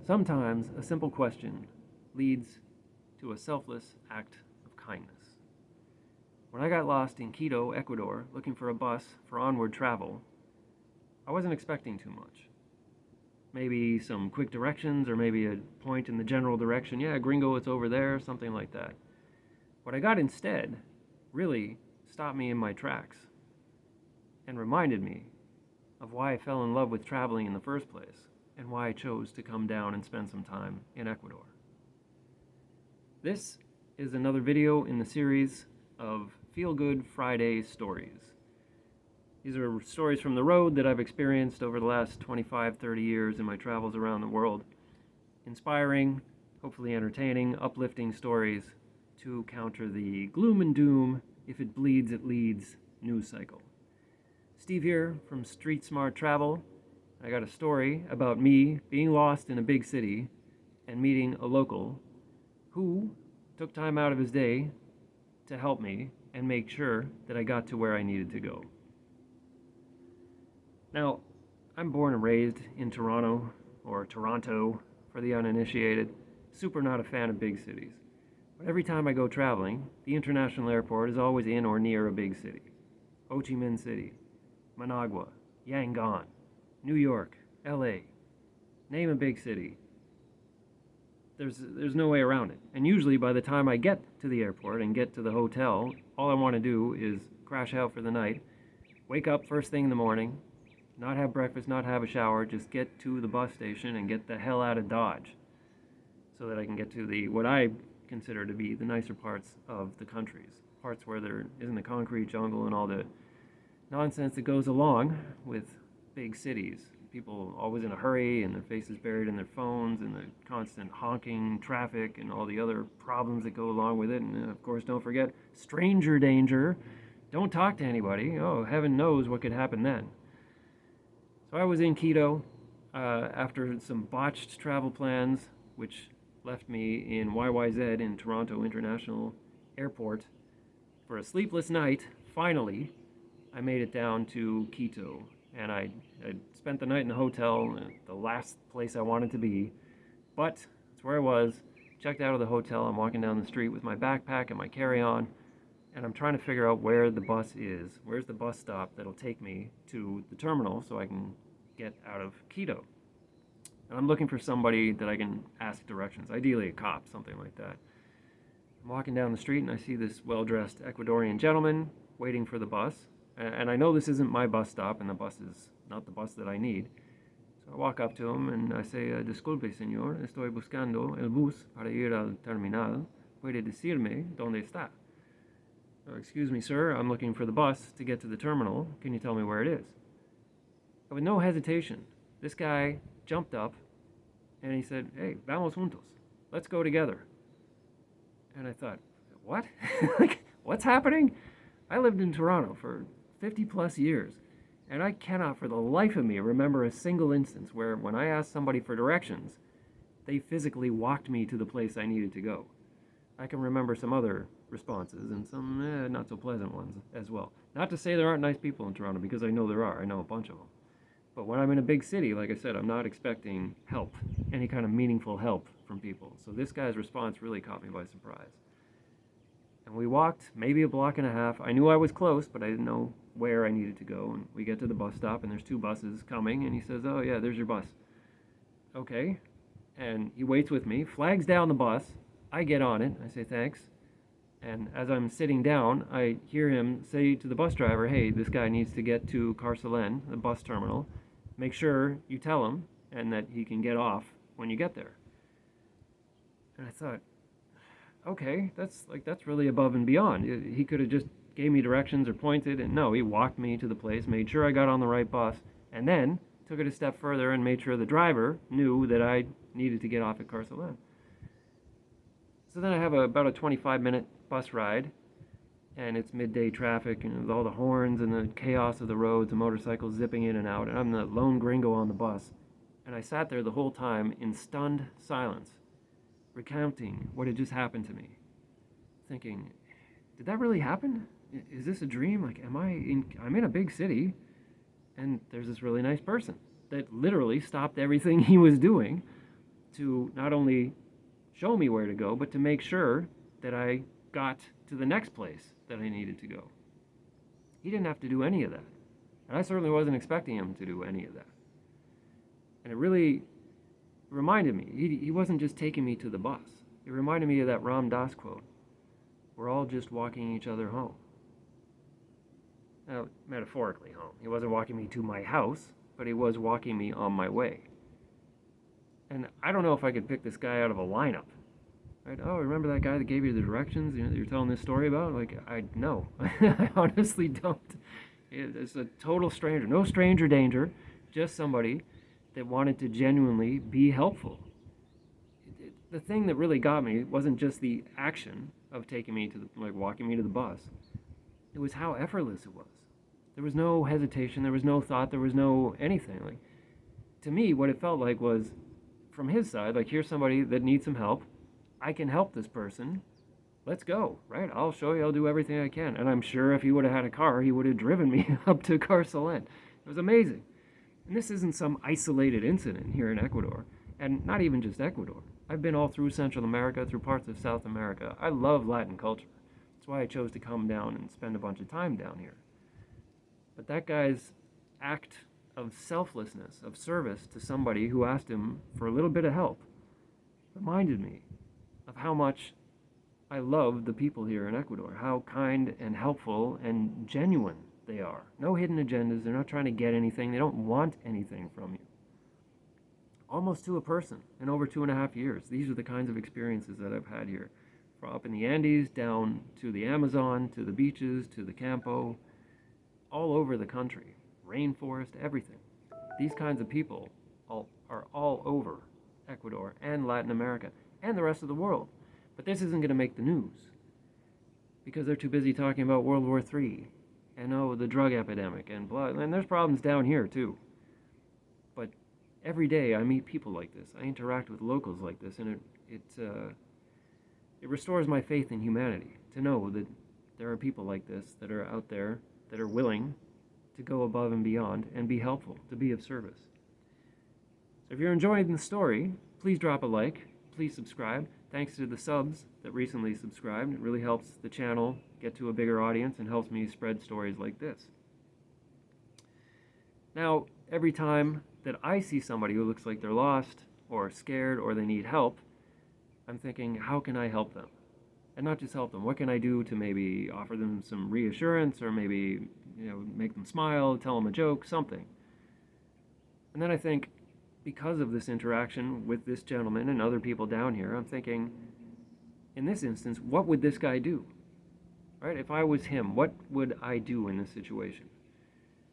Sometimes a simple question leads to a selfless act of kindness. When I got lost in Quito, Ecuador, looking for a bus for onward travel, I wasn't expecting too much. Maybe some quick directions, or maybe a point in the general direction. Yeah, gringo, it's over there, something like that. What I got instead really stopped me in my tracks and reminded me of why I fell in love with traveling in the first place and why I chose to come down and spend some time in Ecuador. This is another video in the series of Feelgood Friday stories. These are stories from the road that I've experienced over the last 25, 30 years in my travels around the world. Inspiring, hopefully entertaining, uplifting stories to counter the gloom and doom, if it bleeds, it leads news cycle. Steve here from Street Smart Travel. I got a story about me being lost in a big city and meeting a local who took time out of his day to help me and make sure that I got to where I needed to go. Now, I'm born and raised in Toronto, or Toronto for the uninitiated. Super not a fan of big cities. But every time I go traveling, the international airport is always in or near a big city. Ho Chi Minh City, Managua, Yangon, New York, LA. Name a big city. There's no way around it. And usually by the time I get to the airport and get to the hotel, all I want to do is crash out for the night, wake up first thing in the morning, not have breakfast, not have a shower, just get to the bus station and get the hell out of Dodge so that I can get to what I consider to be the nicer parts of the countries. Parts where there isn't a concrete jungle and all the nonsense that goes along with big cities. People always in a hurry and their faces buried in their phones and the constant honking traffic and all the other problems that go along with it. And of course, don't forget stranger danger. Don't talk to anybody. Oh, heaven knows what could happen then. So I was in Quito after some botched travel plans, which left me in YYZ in Toronto International Airport for a sleepless night. Finally, I made it down to Quito, and I spent the night in the hotel, the last place I wanted to be, but it's where I was. Checked out of the hotel. I'm walking down the street with my backpack and my carry-on, and I'm trying to figure out where the bus is. Where's the bus stop that'll take me to the terminal so I can get out of Quito? And I'm looking for somebody that I can ask directions, ideally a cop, something like that. I'm walking down the street and I see this well-dressed Ecuadorian gentleman waiting for the bus. And I know this isn't my bus stop, and the bus is not the bus that I need. So I walk up to him and I say, disculpe, señor, estoy buscando el bus para ir al terminal. ¿Puede decirme dónde está? Oh, excuse me, sir, I'm looking for the bus to get to the terminal. Can you tell me where it is? But with no hesitation, this guy jumped up and he said, hey, vamos juntos. Let's go together. And I thought, what? Like, what's happening? I lived in Toronto for 50 plus years, and I cannot for the life of me remember a single instance where when I asked somebody for directions, they physically walked me to the place I needed to go. I can remember some other responses and some not so pleasant ones as well. Not to say there aren't nice people in Toronto, because I know there are. I know a bunch of them. But when I'm in a big city, like I said, I'm not expecting help, any kind of meaningful help from people. So this guy's response really caught me by surprise. And we walked maybe a block and a half. I knew I was close, but I didn't know where I needed to go. And we get to the bus stop, and there's two buses coming, and he says, oh yeah, there's your bus. Okay. And he waits with me, flags down the bus. I get on it. I say thanks. And as I'm sitting down, I hear him say to the bus driver, hey, this guy needs to get to Carcelen, the bus terminal. Make sure you tell him and that he can get off when you get there. And I thought, okay, that's really above and beyond. He could have just gave me directions or pointed, and no, he walked me to the place, made sure I got on the right bus, and then took it a step further and made sure the driver knew that I needed to get off at Carcelen. So then I have about a 25-minute bus ride, and it's midday traffic, and with all the horns and the chaos of the roads, the motorcycles zipping in and out, and I'm the lone gringo on the bus. And I sat there the whole time in stunned silence, recounting what had just happened to me, thinking, did that really happen? Is this a dream? Like, I'm in a big city, and there's this really nice person that literally stopped everything he was doing to not only show me where to go, but to make sure that I got to the next place that I needed to go. He didn't have to do any of that. And I certainly wasn't expecting him to do any of that. And it really reminded me, he wasn't just taking me to the bus. It reminded me of that Ram Dass quote, we're all just walking each other home. Now, metaphorically home. He wasn't walking me to my house, but he was walking me on my way. And I don't know if I could pick this guy out of a lineup. Right? Oh, remember that guy that gave you the directions that you're telling this story about? Like, no. I honestly don't. It's a total stranger. No stranger danger. Just somebody that wanted to genuinely be helpful. The thing that really got me wasn't just the action of taking me to walking me to the bus. It was how effortless it was. There was no hesitation. There was no thought. There was no anything. Like, to me, what it felt like was, from his side, like, here's somebody that needs some help. I can help this person. Let's go, right? I'll show you. I'll do everything I can. And I'm sure if he would have had a car, he would have driven me up to Carcelén. It was amazing. And this isn't some isolated incident here in Ecuador. And not even just Ecuador. I've been all through Central America, through parts of South America. I love Latin culture. That's why I chose to come down and spend a bunch of time down here. But that guy's act of selflessness, of service to somebody who asked him for a little bit of help, reminded me of how much I love the people here in Ecuador, how kind and helpful and genuine they are. No hidden agendas. They're not trying to get anything. They don't want anything from you. Almost to a person in over 2.5 years. These are the kinds of experiences that I've had here. From up in the Andes, down to the Amazon, to the beaches, to the Campo, all over the country. Rainforest, everything. These kinds of people are all over Ecuador and Latin America and the rest of the world. But this isn't going to make the news because they're too busy talking about World War III and the drug epidemic and blah. And there's problems down here too. But every day I meet people like this. I interact with locals like this, and it restores my faith in humanity to know that there are people like this that are out there that are willing to go above and beyond and be helpful, to be of service. So if you're enjoying the story, please drop a like, please subscribe. Thanks to the subs that recently subscribed. It really helps the channel get to a bigger audience and helps me spread stories like this. Now, every time that I see somebody who looks like they're lost or scared or they need help, I'm thinking, how can I help them? And not just help them. What can I do to maybe offer them some reassurance or maybe, make them smile, tell them a joke, something. And then I think, because of this interaction with this gentleman and other people down here, I'm thinking, in this instance, what would this guy do? Right? If I was him, what would I do in this situation?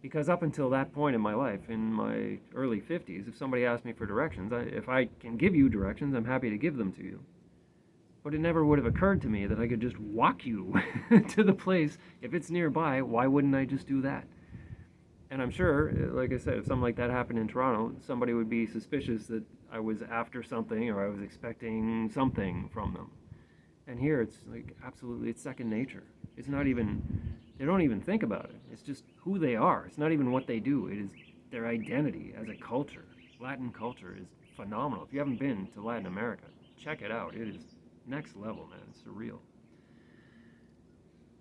Because up until that point in my life, in my early 50s, if somebody asked me for directions, if I can give you directions, I'm happy to give them to you. But it never would have occurred to me that I could just walk you to the place. If it's nearby, why wouldn't I just do that? And I'm sure, like I said, if something like that happened in Toronto, somebody would be suspicious that I was after something or I was expecting something from them. And here it's like absolutely, it's second nature. It's not even, they don't even think about it. It's just who they are. It's not even what they do. It is their identity as a culture. Latin culture is phenomenal. If you haven't been to Latin America, check it out. It is next level, man. It's surreal.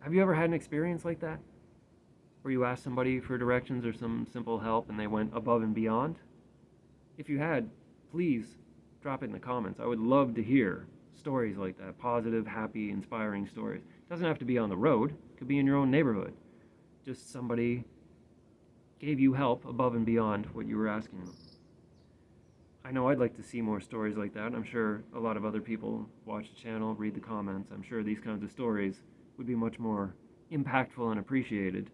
Have you ever had an experience like that? Where you asked somebody for directions or some simple help and they went above and beyond? If you had, please drop it in the comments. I would love to hear stories like that. Positive, happy, inspiring stories. It doesn't have to be on the road. It could be in your own neighborhood. Just somebody gave you help above and beyond what you were asking them. I know I'd like to see more stories like that. I'm sure a lot of other people watch the channel, read the comments. I'm sure these kinds of stories would be much more impactful and appreciated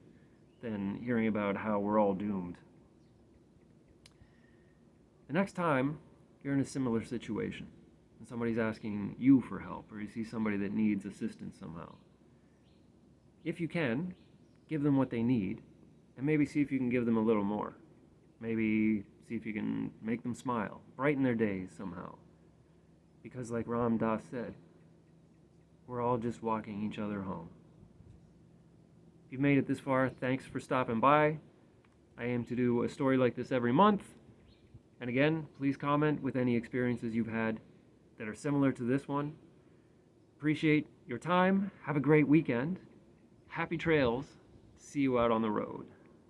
than hearing about how we're all doomed. The next time you're in a similar situation and somebody's asking you for help or you see somebody that needs assistance somehow, if you can, give them what they need and maybe see if you can give them a little more. Maybe see if you can make them smile, brighten their days somehow. Because like Ram Dass said, we're all just walking each other home. If you've made it this far, thanks for stopping by. I aim to do a story like this every month. And again, please comment with any experiences you've had that are similar to this one. Appreciate your time. Have a great weekend. Happy trails. See you out on the road.